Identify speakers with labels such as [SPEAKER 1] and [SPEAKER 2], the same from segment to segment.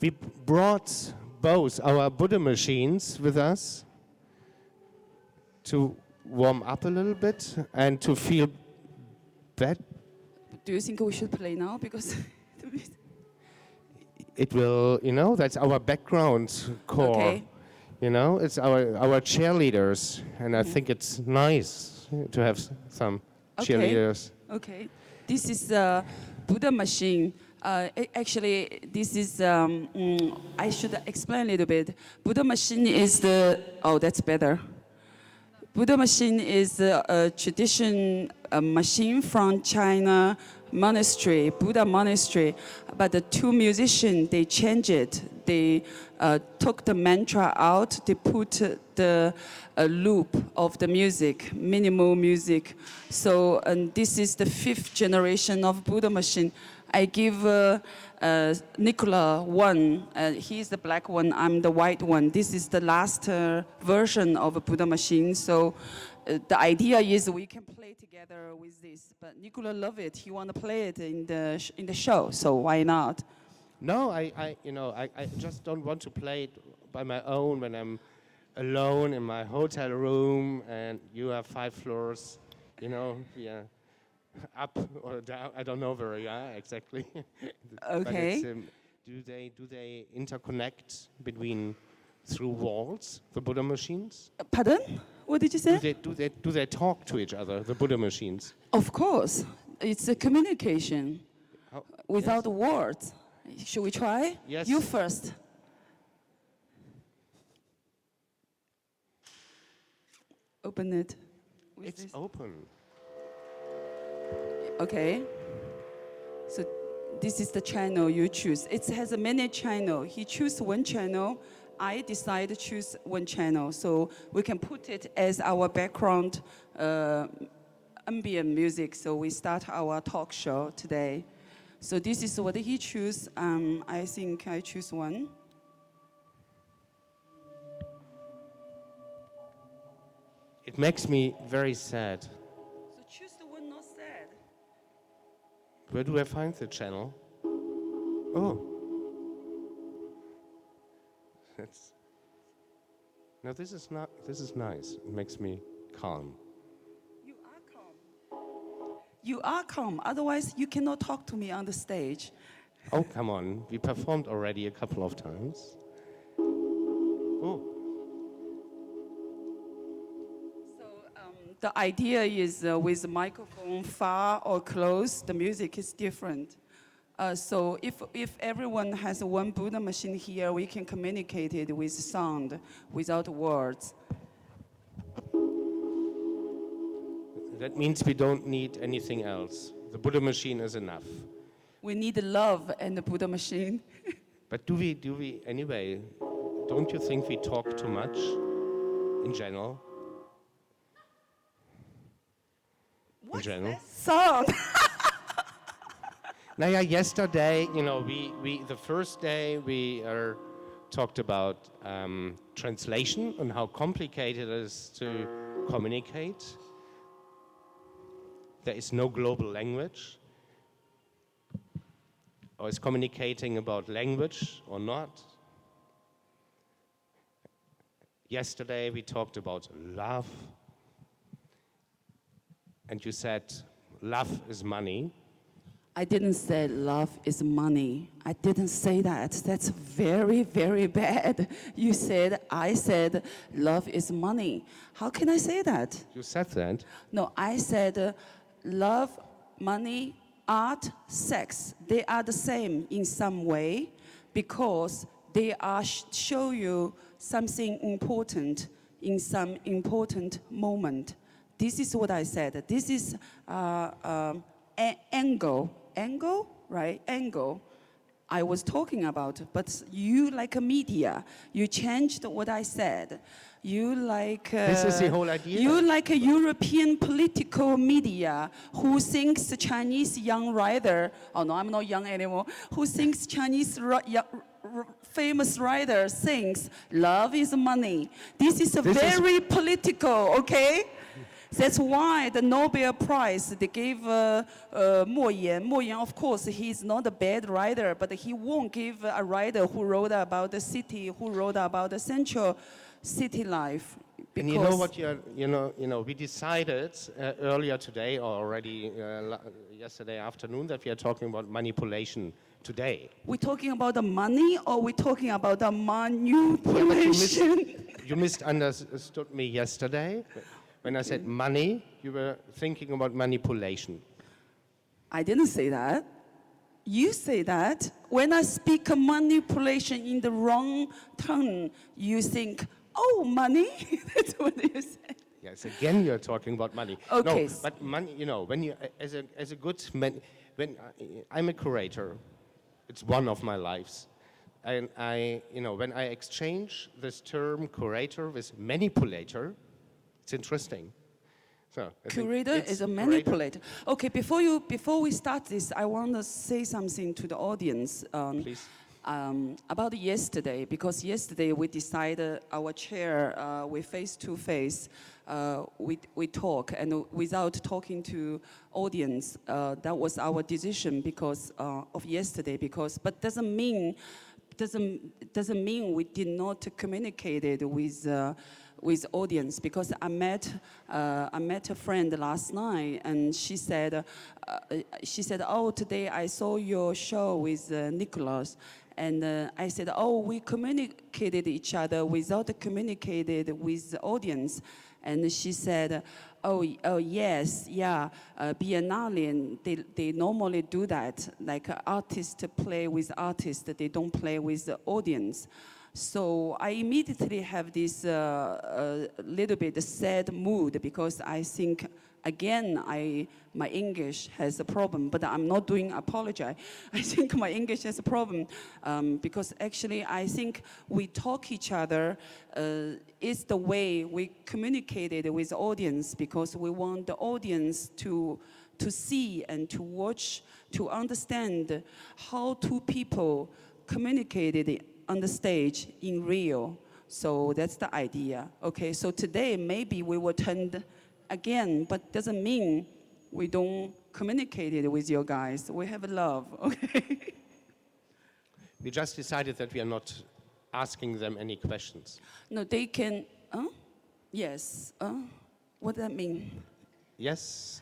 [SPEAKER 1] We brought both our Buddha machines with us to warm up a little bit and to feel better.
[SPEAKER 2] Do you think we should play now? Because
[SPEAKER 1] it will, that's our background core.
[SPEAKER 2] Okay.
[SPEAKER 1] It's our cheerleaders, and I think it's nice to have some cheerleaders.
[SPEAKER 2] Okay. This is a Buddha machine. Actually, this is, I should explain a little bit. Buddha machine is that's better. Buddha machine is a tradition machine from China monastery, Buddha monastery. But the two musicians, they changed it. They took the mantra out. They put the loop of the music, minimal music. So this is the 5th generation of Buddha machine. I give Nicolaus one. He's the black one. I'm the white one. This is the last version of a Buddha machine. So the idea is we can play together with this. But Nicolaus love it. He want to play it in the show. So why not?
[SPEAKER 1] No, I just don't want to play it by my own when I'm alone in my hotel room and you have 5 floors. Yeah. Up or down, I don't know where you are exactly.
[SPEAKER 2] Okay.
[SPEAKER 1] But do they interconnect through walls, the Buddha machines?
[SPEAKER 2] Pardon? What did you say?
[SPEAKER 1] Do they talk to each other, the Buddha machines?
[SPEAKER 2] Of course. It's a communication without
[SPEAKER 1] Yes.
[SPEAKER 2] words. Should we try?
[SPEAKER 1] Yes.
[SPEAKER 2] You first. Open it.
[SPEAKER 1] It's open.
[SPEAKER 2] Okay. So this is the channel you choose. It has a many channel. He choose one channel. I decide to choose one channel. So we can put it as our background ambient music. So we start our talk show today. So this is what he choose. I think I choose one.
[SPEAKER 1] It makes me very sad.
[SPEAKER 2] So choose the one not sad.
[SPEAKER 1] Where do I find the channel? Oh. This is nice. It makes me calm.
[SPEAKER 2] You are calm. You are calm. Otherwise, you cannot talk to me on the stage.
[SPEAKER 1] Oh, come on. We performed already a couple of times. Oh.
[SPEAKER 2] So the idea is with the microphone far or close, the music is different. So if everyone has one Buddha machine here, we can communicate it with sound, without words.
[SPEAKER 1] That means we don't need anything else. The Buddha machine is enough.
[SPEAKER 2] We need love and the Buddha machine.
[SPEAKER 1] But do we anyway? Don't you think we talk too much in general?
[SPEAKER 2] What's
[SPEAKER 1] in general?
[SPEAKER 2] that sound?
[SPEAKER 1] Yesterday, the first day we talked about translation and how complicated it is to communicate. There is no global language. Or is communicating about language or not? Yesterday we talked about love. And you said love is money.
[SPEAKER 2] I didn't say love is money. I didn't say that. That's very, very bad. I said love is money. How can I say that?
[SPEAKER 1] You said that.
[SPEAKER 2] No, I said love, money, art, sex. They are the same in some way because they are show you something important in some important moment. This is what I said. This is angle, right? Angle. I was talking about, but you like a media. You changed what I said. You like.
[SPEAKER 1] This is the whole idea.
[SPEAKER 2] You like a European political media who thinks the Chinese young writer. Oh no, I'm not young anymore. Who thinks Chinese famous writer thinks love is money. This is very political, okay? That's why the Nobel Prize, they gave Mian. Mian, of course, he's not a bad writer, but he won't give a writer who wrote about the city, who wrote about the central city life.
[SPEAKER 1] And you know what we decided earlier today, or already yesterday afternoon, that we are talking about manipulation today.
[SPEAKER 2] We're talking about the money, or we're talking about the manipulation?
[SPEAKER 1] You misunderstood me yesterday. When I said money, you were thinking about manipulation.
[SPEAKER 2] I didn't say that. You say that. When I speak manipulation in the wrong tone, you think, oh, money? That's what you say.
[SPEAKER 1] Yes, again, you're talking about money.
[SPEAKER 2] Okay.
[SPEAKER 1] No, but money, when you, as a good man, I'm a curator, it's one of my lives. And when I exchange this term curator with manipulator, it's interesting. So
[SPEAKER 2] Curator is a manipulator. Okay, before we start this, I want to say something to the audience.
[SPEAKER 1] Please.
[SPEAKER 2] About yesterday, because yesterday we decided our chair, we face to face, we talk, and without talking to audience, that was our decision because of yesterday. But doesn't mean we did not communicate it with audience, because I met a friend last night, and she said, oh, today I saw your show with Nicolaus. And I said, oh, we communicated each other without communicated with the audience. And she said, oh yes, yeah, Biennale, they normally do that. Like artists play with artists, they don't play with the audience. So I immediately have this little bit sad mood, because I think, again, my English has a problem, but I'm not doing apologize. I think my English has a problem because actually I think we talk each other is the way we communicated with the audience, because we want the audience to see and to watch, to understand how two people communicated on the stage in real. So that's the idea. Okay, so today maybe we will turn again, but doesn't mean we don't communicate it with you guys. We have love, okay?
[SPEAKER 1] We just decided that we are not asking them any questions.
[SPEAKER 2] No, they can, yes, what does that mean?
[SPEAKER 1] Yes.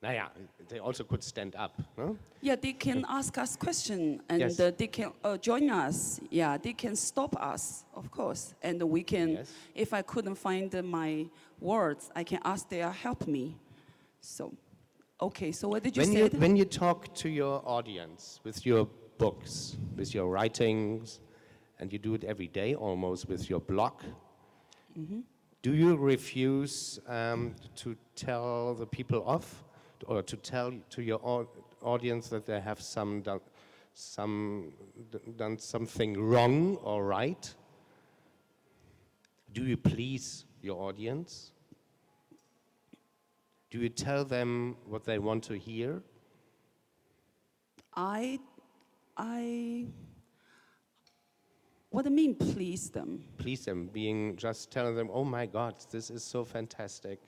[SPEAKER 1] Naja, they also could stand up, no?
[SPEAKER 2] Yeah, they can ask us questions, and
[SPEAKER 1] Yes.
[SPEAKER 2] They can join us. Yeah, they can stop us, of course. And we can,
[SPEAKER 1] Yes.
[SPEAKER 2] if I couldn't find my words, I can ask them to help me. So, okay, so what did you say?
[SPEAKER 1] When you talk to your audience with your books, with your writings, and you do it every day almost with your blog, do you refuse to tell the people off, or to tell to your audience that they have done something wrong or right? Do you please your audience? Do you tell them what they want to hear?
[SPEAKER 2] What do you mean, please them?
[SPEAKER 1] Please them, being just telling them, oh my God, this is so fantastic.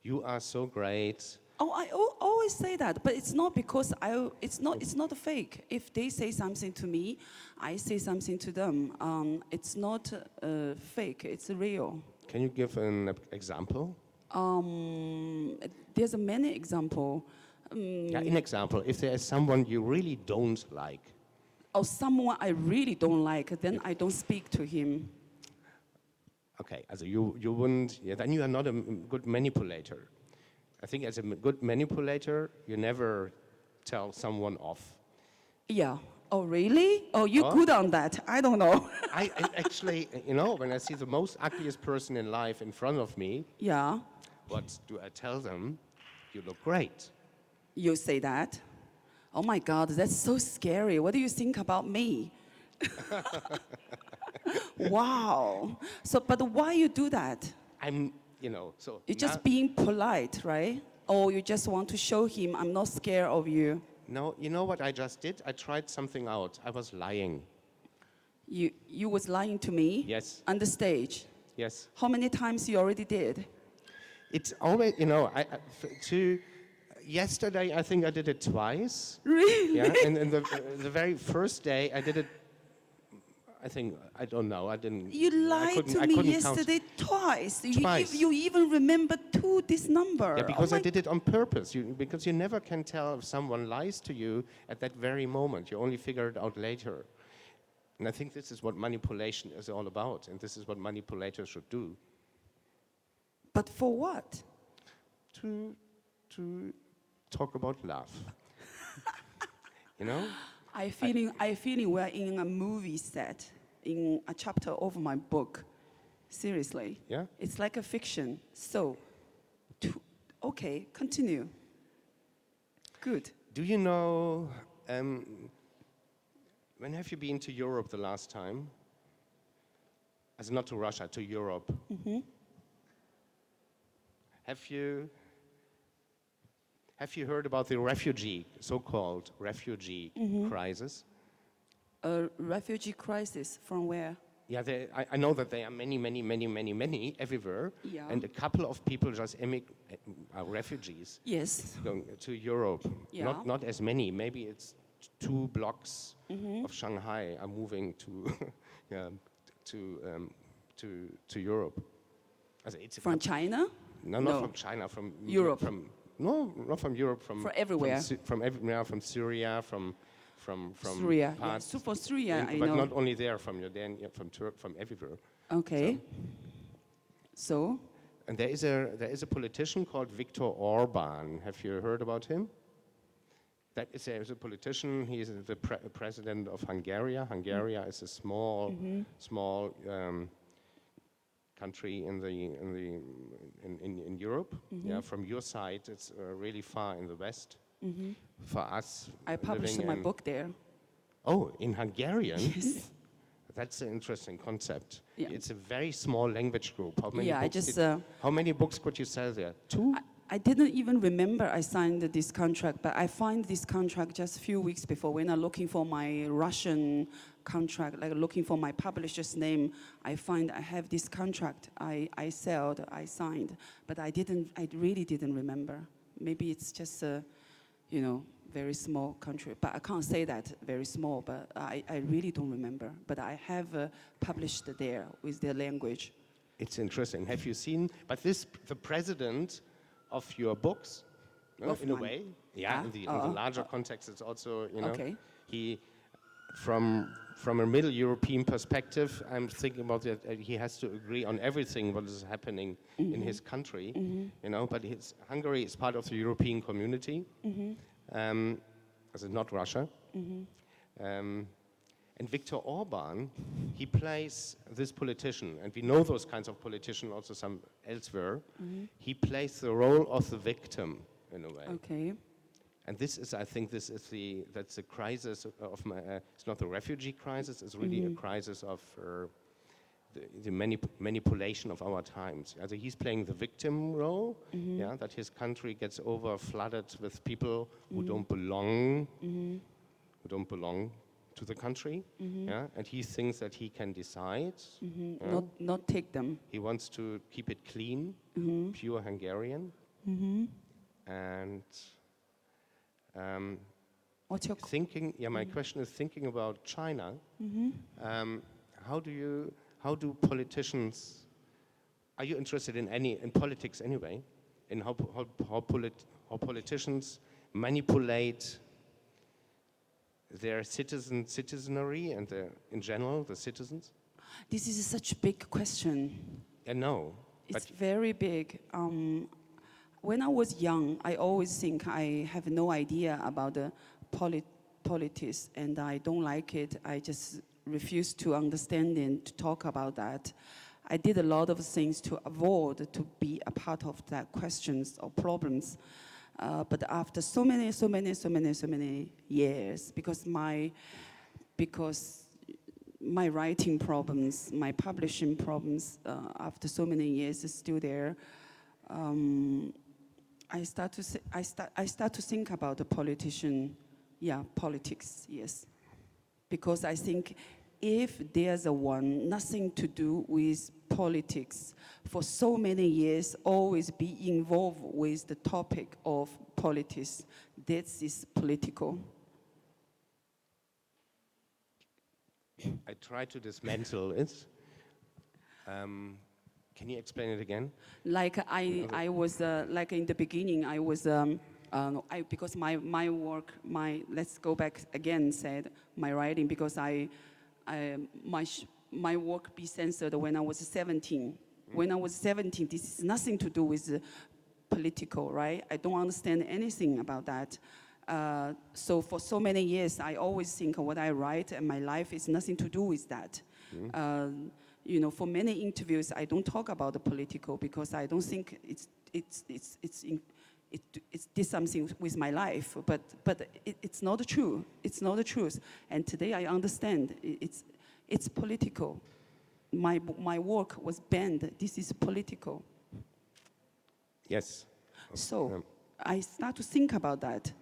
[SPEAKER 1] You are so great.
[SPEAKER 2] Oh, I always say that, but it's not because it's not fake. If they say something to me, I say something to them. It's not fake, it's real.
[SPEAKER 1] Can you give an example?
[SPEAKER 2] There's a many example.
[SPEAKER 1] Yeah, an example. If there is someone you really don't like.
[SPEAKER 2] Or someone I really don't like, then I don't speak to him.
[SPEAKER 1] Okay, also you wouldn't, then you are not a good manipulator. I think as a good manipulator, you never tell someone off.
[SPEAKER 2] Yeah. Oh, really? Oh, you're good on that. I don't know.
[SPEAKER 1] I actually, when I see the most ugliest person in life in front of me,
[SPEAKER 2] Yeah.
[SPEAKER 1] what do I tell them? You look great.
[SPEAKER 2] You say that? Oh my God, that's so scary. What do you think about me? Wow. So, but why you do that?
[SPEAKER 1] So...
[SPEAKER 2] You're just being polite, right? Or you just want to show him, I'm not scared of you.
[SPEAKER 1] No, you know what I just did? I tried something out. I was lying.
[SPEAKER 2] You was lying to me?
[SPEAKER 1] Yes.
[SPEAKER 2] On the stage?
[SPEAKER 1] Yes.
[SPEAKER 2] How many times you already did?
[SPEAKER 1] It's always, yesterday I think I did it twice.
[SPEAKER 2] Really?
[SPEAKER 1] Yeah, and the very first day I did it. I think I don't know. I didn't.
[SPEAKER 2] You lied to me yesterday twice.
[SPEAKER 1] Twice.
[SPEAKER 2] You even remember this number.
[SPEAKER 1] Yeah, because I did it on purpose. Because you never can tell if someone lies to you at that very moment. You only figure it out later. And I think this is what manipulation is all about, and this is what manipulators should do.
[SPEAKER 2] But for what?
[SPEAKER 1] To talk about love.
[SPEAKER 2] I feeling we're in a movie set, in a chapter of my book. Seriously.
[SPEAKER 1] Yeah?
[SPEAKER 2] It's like a fiction. So, okay, continue. Good.
[SPEAKER 1] Do you know, when have you been to Europe the last time? As not to Russia, to Europe.
[SPEAKER 2] Mm-hmm.
[SPEAKER 1] Have you heard about the so-called refugee crisis?
[SPEAKER 2] A refugee crisis from where?
[SPEAKER 1] Yeah, I know that there are many everywhere,
[SPEAKER 2] Yeah.
[SPEAKER 1] and a couple of people just are refugees.
[SPEAKER 2] Yes.
[SPEAKER 1] Going to Europe.
[SPEAKER 2] Yeah.
[SPEAKER 1] Not as many. Maybe it's 2 blocks of Shanghai are moving to Europe. Also, it's
[SPEAKER 2] From China?
[SPEAKER 1] No, not from China. From
[SPEAKER 2] Europe.
[SPEAKER 1] Not from Europe. From
[SPEAKER 2] everywhere.
[SPEAKER 1] From Syria, from
[SPEAKER 2] Syria. Yeah.
[SPEAKER 1] parts.
[SPEAKER 2] So for Syria, I
[SPEAKER 1] but
[SPEAKER 2] know.
[SPEAKER 1] not only there, from Jordan, from Turkey, from everywhere.
[SPEAKER 2] Okay. So?
[SPEAKER 1] And there is a politician called Viktor Orban. Have you heard about him? That is a politician. He is the president of Hungary. Hungary is a small country in Europe. Yeah, from your side, it's really far in the west. For us,
[SPEAKER 2] I published my book there.
[SPEAKER 1] Oh, in Hungarian?
[SPEAKER 2] Yes.
[SPEAKER 1] That's an interesting concept.
[SPEAKER 2] Yeah.
[SPEAKER 1] It's a very small language group. How many how many books could you sell there? 2?
[SPEAKER 2] I didn't even remember I signed this contract, but I find this contract just a few weeks before when I'm looking for my Russian contract, like looking for my publisher's name. I find I have this contract I signed, but I really didn't remember. Maybe it's just a, very small country, but I can't say that very small, but I really don't remember. But I have published there with their language.
[SPEAKER 1] It's interesting. Have you seen, but the president of your books, in a way, in the larger context, it's also,
[SPEAKER 2] Okay.
[SPEAKER 1] he, from a Middle European perspective, I'm thinking about that he has to agree on everything what is happening in his country, but Hungary is part of the European community, as not Russia. And Viktor Orban, he plays this politician, and we know those kinds of politicians also some elsewhere. He plays the role of the victim in a way.
[SPEAKER 2] Okay.
[SPEAKER 1] And I think that's the crisis of it's not the refugee crisis, it's really a crisis of the manipulation of our times. Also he's playing the victim role, that his country gets flooded with people who don't belong, to the country, and he thinks that he can decide.
[SPEAKER 2] Not take them.
[SPEAKER 1] He wants to keep it clean, pure Hungarian, and
[SPEAKER 2] what's your
[SPEAKER 1] thinking? Yeah, my question is thinking about China. How do politicians? Are you interested in politics anyway? In how politicians manipulate their citizenry and in general the citizens?
[SPEAKER 2] This is such a big question.
[SPEAKER 1] I know.
[SPEAKER 2] It's very big. When I was young, I always think I have no idea about the politics, and I don't like it. I just refuse to understand and to talk about that. I did a lot of things to avoid to be a part of that questions or problems. But after so many years, because my writing problems, my publishing problems, after so many years is still there. I start to think about the politics, yes, because I think if there's nothing to do with politics for so many years, always be involved with the topic of politics. This is political.
[SPEAKER 1] I try to dismantle it. Can you explain it again?
[SPEAKER 2] Like I was like in the beginning, I was because my work, let's go back again, said my writing, because my work be censored when I was 17. When I was 17, this is nothing to do with political, right? I don't understand anything about that. So for so many years, I always think what I write and my life is nothing to do with that. You know, for many interviews, I don't talk about the political because I don't think it did something with my life. But it's not true. It's not the truth. And today I understand it's political. My work was banned. This is political.
[SPEAKER 1] Yes.
[SPEAKER 2] So I start to think about that.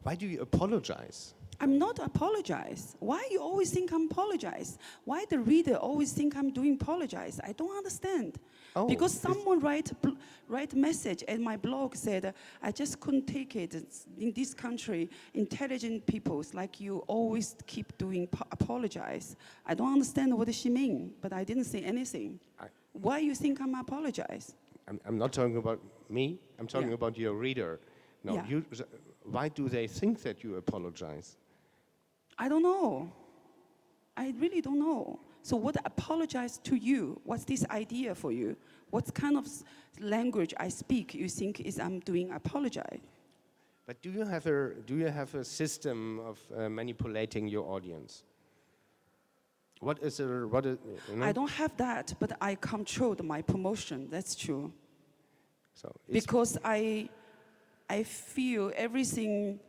[SPEAKER 1] Why do you apologize?
[SPEAKER 2] I'm not apologize. Why you always think I'm apologize? Why the reader always think I'm doing apologize? I don't understand.
[SPEAKER 1] Oh,
[SPEAKER 2] because someone write message at my blog said, I just couldn't take it. In this country, intelligent people like you always keep doing apologize. I don't understand what she mean, but I didn't say anything. Why you think I'm apologize?
[SPEAKER 1] I'm not talking about me. I'm talking about your reader. No, why do they think that you apologize?
[SPEAKER 2] I don't know. I really don't know. So what apologize to you? What's this idea for you? What kind of language I speak you think is I'm doing apologize?
[SPEAKER 1] But do you have a system of manipulating your audience? What is you know?
[SPEAKER 2] I don't have that, but I controlled my promotion. That's true.
[SPEAKER 1] So
[SPEAKER 2] because I feel everything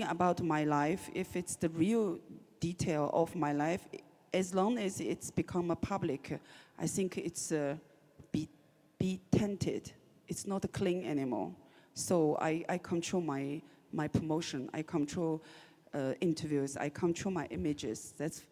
[SPEAKER 2] about my life, if it's the real detail of my life, as long as it's become a public, I think it's be tainted. It's not clean anymore. So I control my promotion. I control interviews. I control my images. That's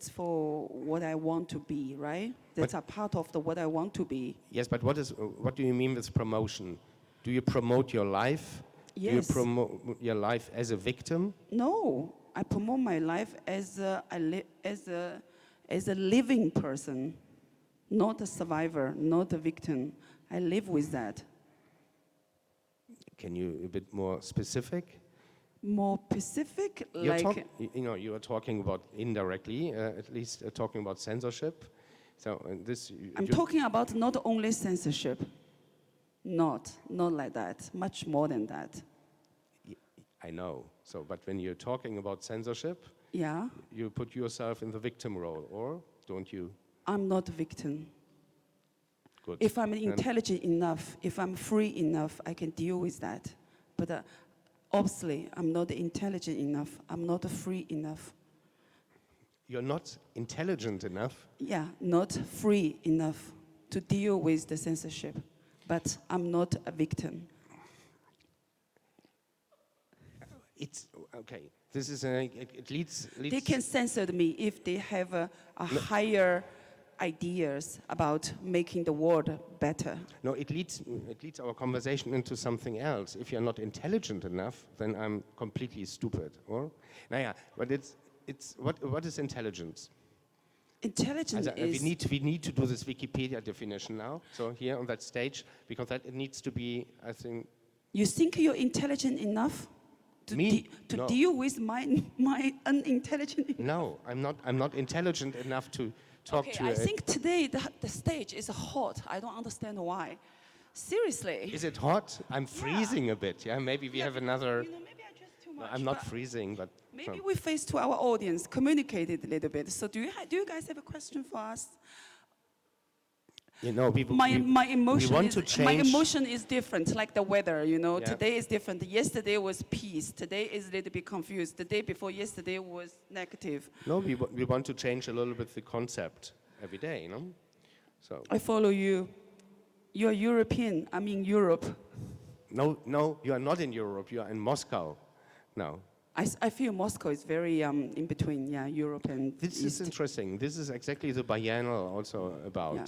[SPEAKER 2] for what I want to be, right? That's a part of what I want to be.
[SPEAKER 1] Yes, but what do you mean with promotion? Do you promote your life?
[SPEAKER 2] Yes.
[SPEAKER 1] Do you promote your life as a victim?
[SPEAKER 2] No, I promote my life as a living person, not a survivor, not a victim. I live with that.
[SPEAKER 1] Can you a bit more specific?
[SPEAKER 2] More specific,
[SPEAKER 1] you are talking about indirectly, at least talking about censorship. So
[SPEAKER 2] I'm talking about not only censorship. Not like that. Much more than that.
[SPEAKER 1] I know. So, but when you're talking about censorship, you put yourself in the victim role, or don't you?
[SPEAKER 2] I'm not a victim.
[SPEAKER 1] Good.
[SPEAKER 2] If I'm intelligent enough, if I'm free enough, I can deal with that. But obviously, I'm not intelligent enough. I'm not free enough.
[SPEAKER 1] You're not intelligent enough?
[SPEAKER 2] Yeah, not free enough to deal with the censorship. But I'm not a victim.
[SPEAKER 1] It's okay. This is it leads.
[SPEAKER 2] They can censor me if they have a higher ideas about making the world better.
[SPEAKER 1] No, it leads our conversation into something else. If you're not intelligent enough, then I'm completely stupid. Or, but it's what is intelligence?
[SPEAKER 2] Intelligence is...
[SPEAKER 1] We need to do this Wikipedia definition now. So here on that stage, because it needs to be, I think...
[SPEAKER 2] You think you're intelligent enough to deal with my unintelligent...
[SPEAKER 1] No, I'm not intelligent enough to talk to...
[SPEAKER 2] I think today the stage is hot. I don't understand why. Seriously.
[SPEAKER 1] Is it hot? I'm freezing a bit, yeah? Maybe we have another...
[SPEAKER 2] You know, maybe I just too much.
[SPEAKER 1] I'm not freezing, but...
[SPEAKER 2] Maybe we face to our audience, communicated a little bit. So do you guys have a question for us?
[SPEAKER 1] You know,
[SPEAKER 2] my emotion
[SPEAKER 1] want to change.
[SPEAKER 2] My emotion is different, like the weather, you know.
[SPEAKER 1] Yeah.
[SPEAKER 2] Today is different. Yesterday was peace. Today is a little bit confused. The day before yesterday was negative.
[SPEAKER 1] No, we want to change a little bit the concept every day, you know? So
[SPEAKER 2] I follow you. You're European. I'm in Europe.
[SPEAKER 1] No, you are not in Europe. You are in Moscow now.
[SPEAKER 2] I feel Moscow is very in between, yeah, Europe and
[SPEAKER 1] This
[SPEAKER 2] East.
[SPEAKER 1] is interesting. This is exactly the biennial also about.
[SPEAKER 2] Yeah.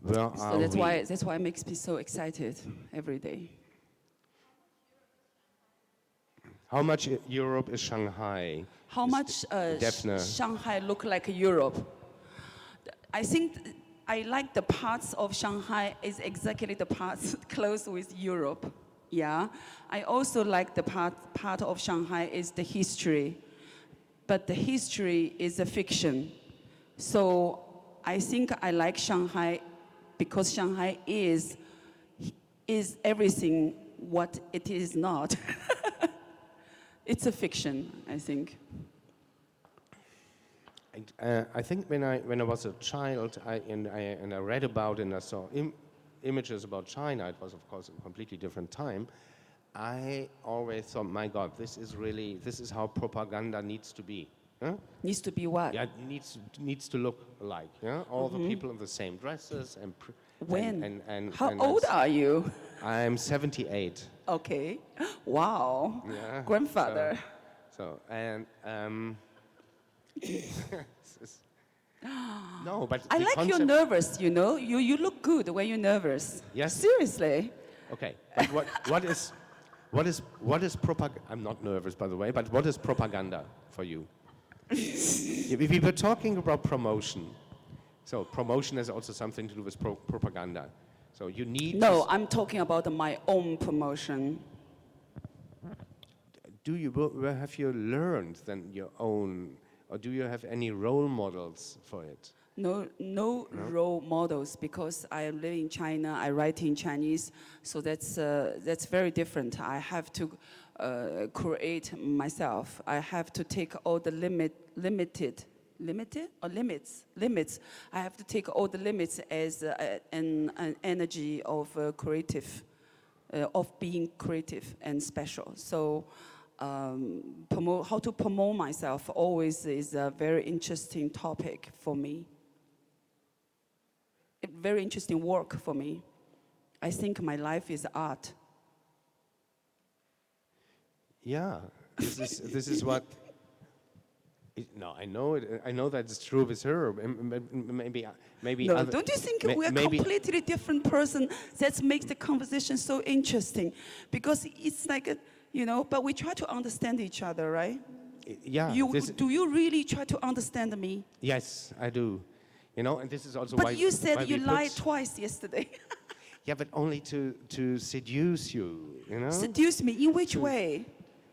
[SPEAKER 1] Where are
[SPEAKER 2] So that's
[SPEAKER 1] we?
[SPEAKER 2] why it makes me so excited every day.
[SPEAKER 1] How much Europe is Shanghai?
[SPEAKER 2] How
[SPEAKER 1] Is
[SPEAKER 2] much
[SPEAKER 1] Daphne.
[SPEAKER 2] Shanghai look like Europe? I think I like the parts of Shanghai is exactly the parts close with Europe. Yeah. I also like the part of Shanghai is the history, but the history is a fiction. So I think I like Shanghai because Shanghai is everything what it is not. It's a fiction, I think.
[SPEAKER 1] I think when I was a child, I read about and I saw images about China. It was, of course, a completely different time. I always thought, my God, this is how propaganda needs to be. Huh?
[SPEAKER 2] Needs to be what?
[SPEAKER 1] Yeah, it needs to look alike. Yeah, all the people in the same dresses and
[SPEAKER 2] When?
[SPEAKER 1] and
[SPEAKER 2] How
[SPEAKER 1] and
[SPEAKER 2] old are you?
[SPEAKER 1] I'm 78.
[SPEAKER 2] Okay. Wow.
[SPEAKER 1] Yeah.
[SPEAKER 2] Grandfather.
[SPEAKER 1] So and no, but
[SPEAKER 2] I
[SPEAKER 1] the
[SPEAKER 2] like you're
[SPEAKER 1] concept-
[SPEAKER 2] nervous, you know? You look good when you're nervous.
[SPEAKER 1] Yes?
[SPEAKER 2] Seriously.
[SPEAKER 1] Okay, but what is propaganda? I'm not nervous, by the way, but what is propaganda for you? If we were talking about promotion, so promotion has also something to do with propaganda. So you need
[SPEAKER 2] No,
[SPEAKER 1] to
[SPEAKER 2] I'm talking about my own promotion.
[SPEAKER 1] where have you learned then your own, or do you have any role models for it?
[SPEAKER 2] No role models because I live in China. I write in Chinese, so that's very different. I have to create myself. I have to take all the limits. I have to take all the limits as an energy of creative, of being creative and special. So. How to promote myself always is a very interesting topic for me. A very interesting work for me. I think my life is art.
[SPEAKER 1] Yeah, this is what. No, I know it. I know that's true with her. Maybe.
[SPEAKER 2] No,
[SPEAKER 1] other,
[SPEAKER 2] don't you think we're
[SPEAKER 1] maybe
[SPEAKER 2] completely different person? That makes the conversation so interesting, because it's like but we try to understand each other, right?
[SPEAKER 1] Yeah.
[SPEAKER 2] Do you really try to understand me?
[SPEAKER 1] Yes, I do. And this is also
[SPEAKER 2] But
[SPEAKER 1] why.
[SPEAKER 2] you said
[SPEAKER 1] why
[SPEAKER 2] you
[SPEAKER 1] we
[SPEAKER 2] lied
[SPEAKER 1] put-
[SPEAKER 2] twice yesterday.
[SPEAKER 1] Yeah, but only to seduce you.
[SPEAKER 2] Seduce me in which way?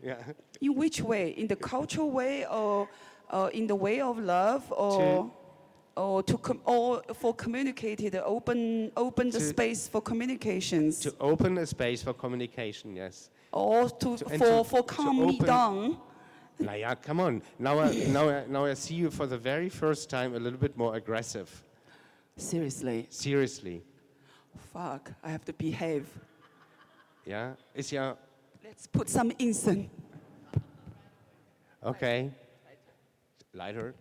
[SPEAKER 1] Yeah.
[SPEAKER 2] In which way? In the cultural way, or in the way of love, or for communicated, open the space for communications,
[SPEAKER 1] To open a space for communication. Yes.
[SPEAKER 2] or for calm me
[SPEAKER 1] open-
[SPEAKER 2] down.
[SPEAKER 1] Now, yeah, come on. Now I see you for the very first time a little bit more aggressive.
[SPEAKER 2] Seriously,
[SPEAKER 1] Seriously.
[SPEAKER 2] fuck, I have to behave.
[SPEAKER 1] Yeah. Is yeah.
[SPEAKER 2] Let's put some incense.
[SPEAKER 1] Okay. Lighter.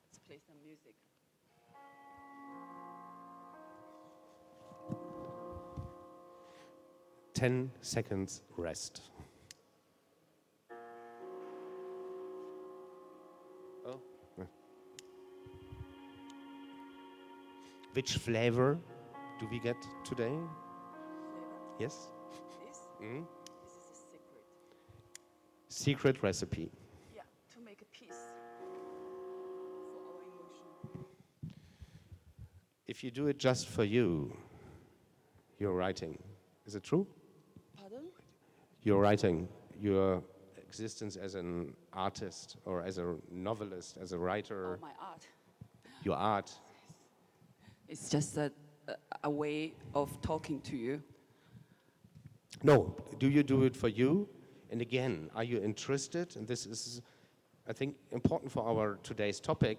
[SPEAKER 2] Let's play some music.
[SPEAKER 1] 10 seconds rest. Oh. Which flavor do we get today? Yes?
[SPEAKER 2] This?
[SPEAKER 1] Mm?
[SPEAKER 2] This is a secret.
[SPEAKER 1] Secret recipe.
[SPEAKER 2] Yeah, to make a peace for our emotion.
[SPEAKER 1] If you do it just for you, you're writing. Is it true?
[SPEAKER 2] Pardon?
[SPEAKER 1] You're writing your existence as an artist or as a novelist, as a writer,
[SPEAKER 2] Oh, my art.
[SPEAKER 1] your art.
[SPEAKER 2] It's just a way of talking to you.
[SPEAKER 1] No, do you do it for you? And again, are you interested? And this is, I think, important for our today's topic.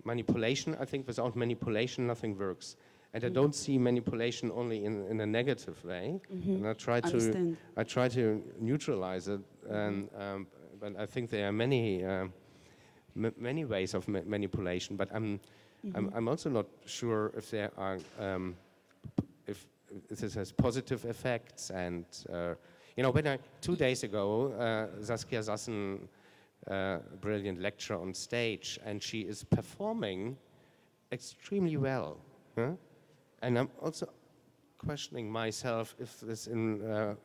[SPEAKER 1] Manipulation. I think without manipulation, nothing works. And I don't see manipulation only in a negative way. And I try to neutralize it. And but I think there are many many ways of manipulation. But I'm also not sure if there are if this has positive effects. And when 2 days ago, Saskia Sassen, brilliant lecture on stage, and she is performing extremely well. Huh? And I'm also questioning myself if this to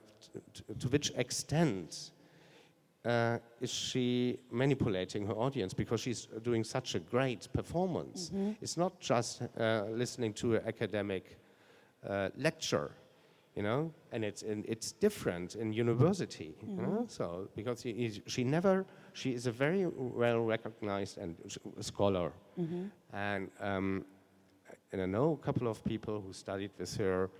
[SPEAKER 1] which extent is she manipulating her audience, because she's doing such a great performance. It's not just listening to an academic lecture, and it's different in university. So because she is a very well recognized and scholar, and I know a couple of people who studied with her,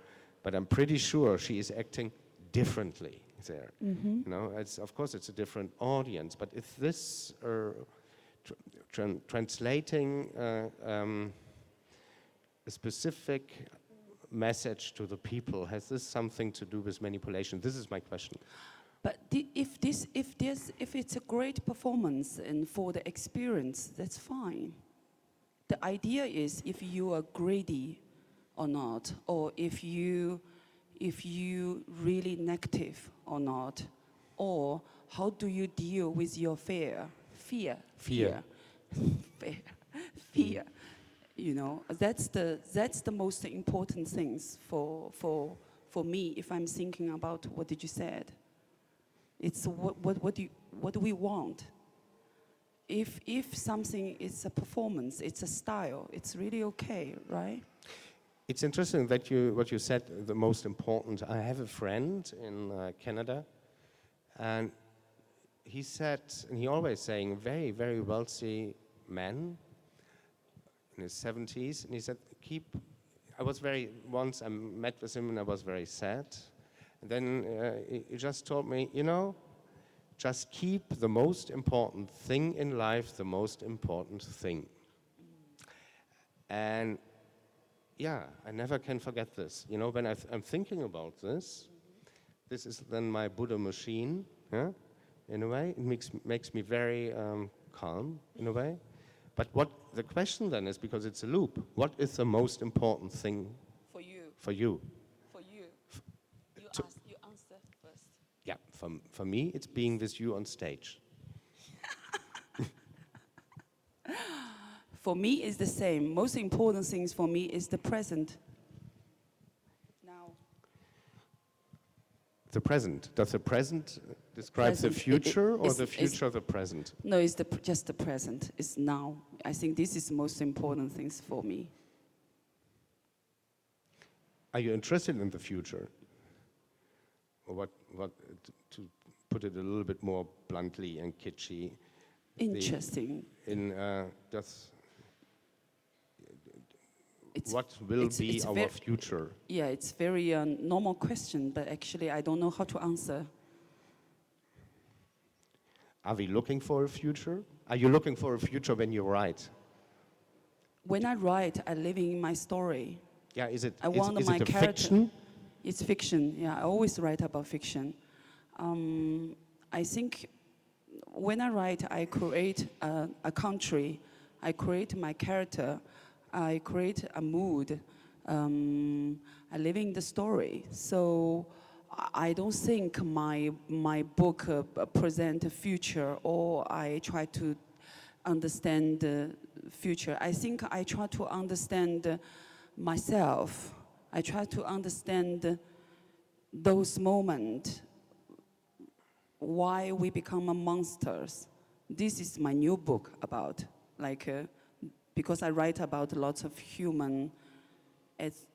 [SPEAKER 1] but I'm pretty sure she is acting differently there. Of course it's a different audience, but if this translating a specific message to the people, has this something to do with manipulation? This is my question.
[SPEAKER 2] But if it's a great performance and for the experience, that's fine. The idea is if you are greedy or not, or if you really negative or not, or how do you deal with your fear. That's the most important things for me. If I'm thinking about what did you said, it's what do we want? If something is a performance, it's a style, it's really okay, right?
[SPEAKER 1] It's interesting that what you said, the most important. I have a friend in Canada, and he said, and he always saying, very, very wealthy man in his 70s, and he said, once I met with him and I was very sad, and then he just told me, just keep the most important thing in life, the most important thing. And yeah, I never can forget this. When I'm thinking about this, this is then my Buddha machine, yeah? In a way. It makes me very calm, in a way. But what the question then is, because it's a loop, what is the most important thing
[SPEAKER 2] for you?
[SPEAKER 1] For you?
[SPEAKER 2] For you. You answer first.
[SPEAKER 1] Yeah, for me, it's being with you on stage.
[SPEAKER 2] For me, it's the same. Most important things for me is the present. Now.
[SPEAKER 1] The present. Does the present describe the future, or the future the present?
[SPEAKER 2] No, it's just the present. It's now. I think this is the most important things for me.
[SPEAKER 1] Are you interested in the future? Or what to put it a little bit more bluntly and kitschy?
[SPEAKER 2] Interesting.
[SPEAKER 1] What will be our future?
[SPEAKER 2] Yeah, it's very normal question, but actually I don't know how to answer.
[SPEAKER 1] Are we looking for a future? Are you looking for a future when you write?
[SPEAKER 2] When I write, I'm living in my story.
[SPEAKER 1] Yeah, is it
[SPEAKER 2] I want my
[SPEAKER 1] a
[SPEAKER 2] character.
[SPEAKER 1] fiction?
[SPEAKER 2] It's fiction, yeah. I always write about fiction. I think when I write, I create a country, I create my character, I create a mood, I live in the story. So I don't think my book present a future, or I try to understand the future. I think I try to understand myself. I try to understand those moments, why we become monsters. This is my new book about, because I write about lots of human, as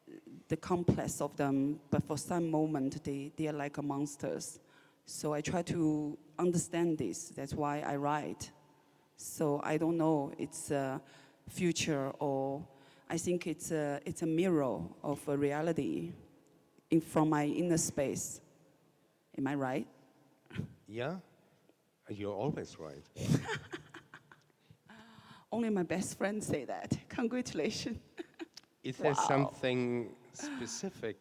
[SPEAKER 2] the complex of them, but for some moment they are like monsters. So I try to understand this. That's why I write. So I don't know, it's a future, or I think it's a mirror of a reality from my inner space. Am I right?
[SPEAKER 1] Yeah, you're always right.
[SPEAKER 2] Only my best friends say that. Congratulations.
[SPEAKER 1] Is there something specific?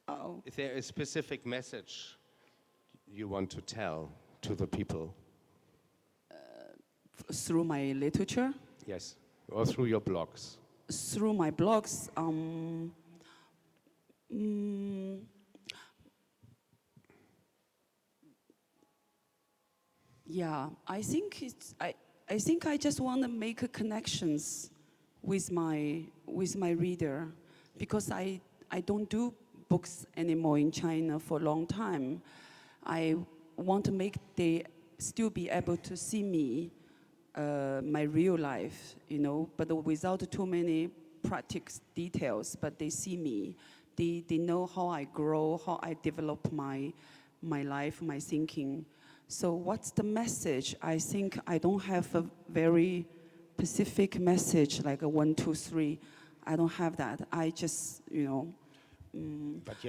[SPEAKER 2] Wow.
[SPEAKER 1] Is there a specific message you want to tell to the people?
[SPEAKER 2] Through my literature?
[SPEAKER 1] Yes, or through your blogs?
[SPEAKER 2] Through my blogs, Mm, yeah, I think I just want to make connections with my reader, because I don't do books anymore in China for a long time. I want to make they still be able to see me, my real life, but without too many practical details. But they see me, they know how I grow, how I develop my life, my thinking. So what's the message? I think I don't have a very specific message like a 1, 2, 3. I don't have that. I just,
[SPEAKER 1] But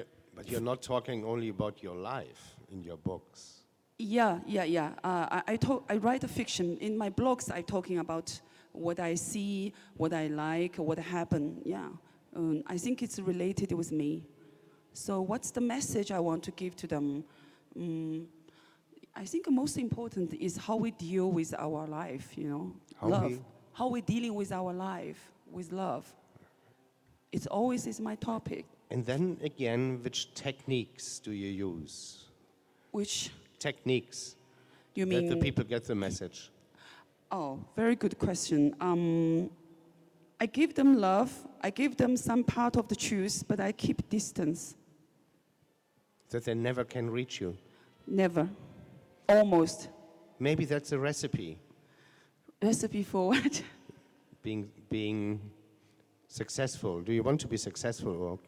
[SPEAKER 1] you're not talking only about your life in your books.
[SPEAKER 2] Yeah. I write a fiction. In my blogs, I'm talking about what I see, what I like, what happened. Yeah. I think it's related with me. So what's the message I want to give to them? I think most important is how we deal with our life, love. How we're dealing with our life, with love. It's always is my topic.
[SPEAKER 1] And then again, which techniques do you use?
[SPEAKER 2] Which
[SPEAKER 1] techniques
[SPEAKER 2] you mean
[SPEAKER 1] that the people get the message?
[SPEAKER 2] Oh, very good question. I give them love. I give them some part of the truth, but I keep distance.
[SPEAKER 1] That they never can reach you?
[SPEAKER 2] Never. Almost.
[SPEAKER 1] Maybe that's a recipe.
[SPEAKER 2] Recipe for what?
[SPEAKER 1] Being successful. Do you want to be successful? Or?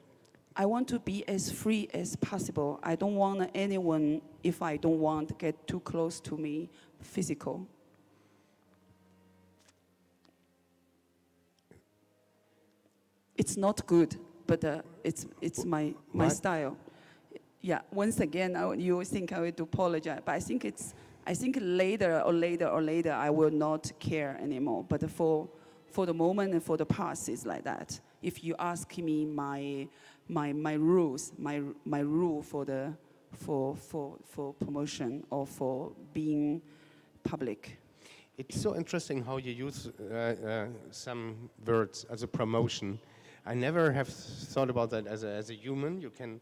[SPEAKER 2] I want to be as free as possible. I don't want anyone, if I don't want, to get too close to me, physical. It's not good, but it's my style. Yeah. Once again, you think I will apologize, but I think later I will not care anymore. But for the moment and for the past, it's like that. If you ask me my rules, my rule for promotion or for being public.
[SPEAKER 1] It's so interesting how you use some words as a promotion. I never have thought about that as a human. You can,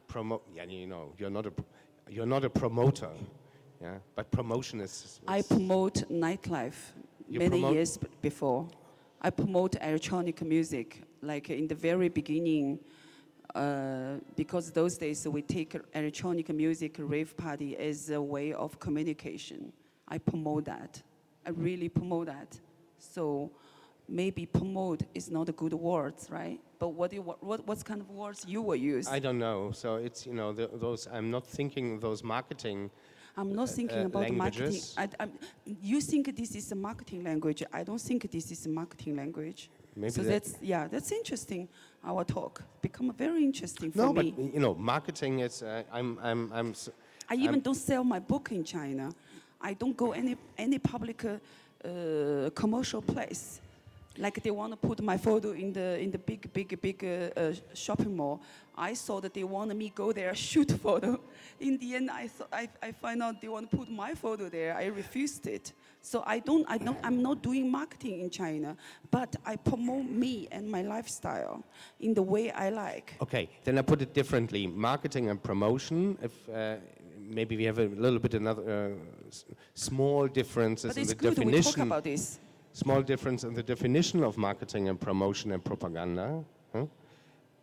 [SPEAKER 1] promote. Yeah, you're not a promoter. Yeah, but promotion is.
[SPEAKER 2] I promote nightlife many years before. I promote electronic music, like in the very beginning, because those days we take electronic music rave party as a way of communication. I promote that. I really promote that. So maybe promote is not a good word, right? But what kind of words you will use?
[SPEAKER 1] I don't know. So it's, those, I'm not thinking those marketing
[SPEAKER 2] I'm not thinking about
[SPEAKER 1] languages.
[SPEAKER 2] marketing. You think this is a marketing language. I don't think this is a marketing language.
[SPEAKER 1] Maybe
[SPEAKER 2] so that's interesting. Our talk become very interesting for me.
[SPEAKER 1] No, but marketing is.
[SPEAKER 2] I even don't sell my book in China. I don't go any public commercial place. Like they want to put my photo in the big shopping mall. I saw that they wanted me go there shoot photo. In the end, I find out they want to put my photo there. I refused it. So I'm not doing marketing in China, but I promote me and my lifestyle in the way I like.
[SPEAKER 1] Okay, then I put it differently. Marketing and promotion. If maybe we have a little bit another small differences in the definition.
[SPEAKER 2] But it's good we talk about this.
[SPEAKER 1] Small difference in the definition of marketing and promotion and propaganda,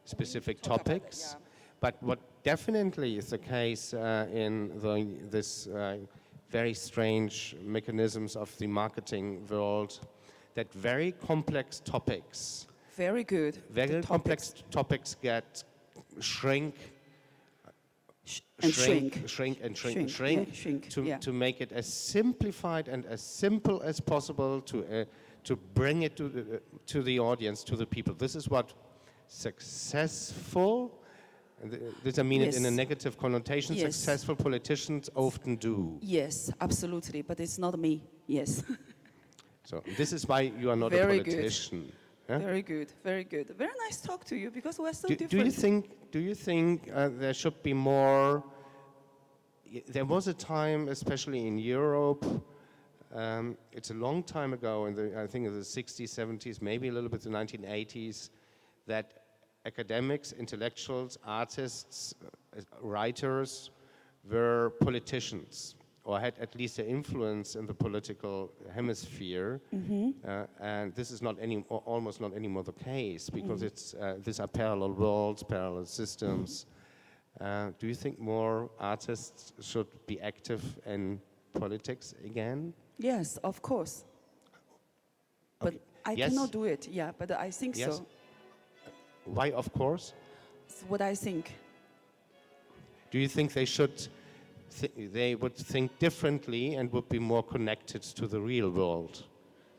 [SPEAKER 1] specific topics. But what definitely is the case in this very strange mechanisms of the marketing world, that very complex topics.
[SPEAKER 2] Very good.
[SPEAKER 1] Very complex topics get shrink to make it as simplified and as simple as possible to bring it to the audience, to the people. This is what successful, this I mean it in a negative connotation, successful politicians often do.
[SPEAKER 2] Yes, absolutely, but it's not me, yes.
[SPEAKER 1] So this is why you are not a politician.
[SPEAKER 2] Good. Yeah? Very good, very good. Very nice talk to you, because we're so different.
[SPEAKER 1] Do you think there should be more? There was a time, especially in Europe, it's a long time ago, I think in the 60s, 70s, maybe a little bit the 1980s, that academics, intellectuals, artists, writers were politicians or had at least an influence in the political hemisphere. And this is almost not anymore the case because these are parallel worlds, parallel systems. Do you think more artists should be active in politics again?
[SPEAKER 2] Yes, of course. But
[SPEAKER 1] Okay.
[SPEAKER 2] I
[SPEAKER 1] Yes.
[SPEAKER 2] cannot do it, yeah, but I think
[SPEAKER 1] Yes.
[SPEAKER 2] so.
[SPEAKER 1] Why, of course?
[SPEAKER 2] It's what I think.
[SPEAKER 1] Do you think they should, they would think differently and would be more connected to the real world?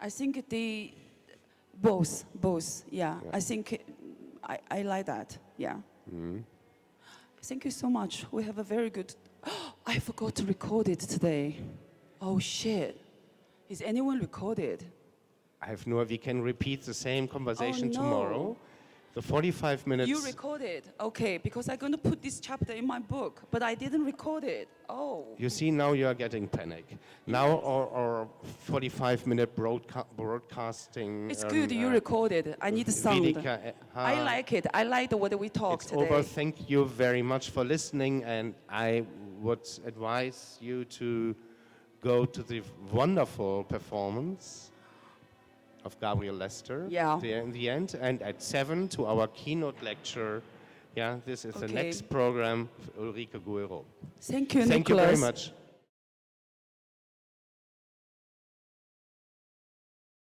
[SPEAKER 2] I think both, yeah. I think I like that, yeah. Thank you so much. We have a very good, I forgot to record it today. Oh shit. Is anyone recorded?
[SPEAKER 1] I have no idea. We can repeat the same conversation
[SPEAKER 2] no.
[SPEAKER 1] tomorrow. The 45 minutes.
[SPEAKER 2] You recorded, okay, because I'm going to put this chapter in my book, but I didn't record it. Oh.
[SPEAKER 1] You see, now you are getting panic. Now our 45-minute broadcasting.
[SPEAKER 2] It's good you recorded. I need sound.
[SPEAKER 1] VDNKh,
[SPEAKER 2] I like it. I like the way we talk
[SPEAKER 1] it's
[SPEAKER 2] today.
[SPEAKER 1] over. Thank you very much for listening, and I would advise you to go to the wonderful performance of Gabriel Lester there in the end, and at 7 to our keynote lecture. Yeah, this is the
[SPEAKER 2] Okay.
[SPEAKER 1] next program of Ulrike Guero.
[SPEAKER 2] Thank you,
[SPEAKER 1] Thank you
[SPEAKER 2] Nicolaus.
[SPEAKER 1] very much.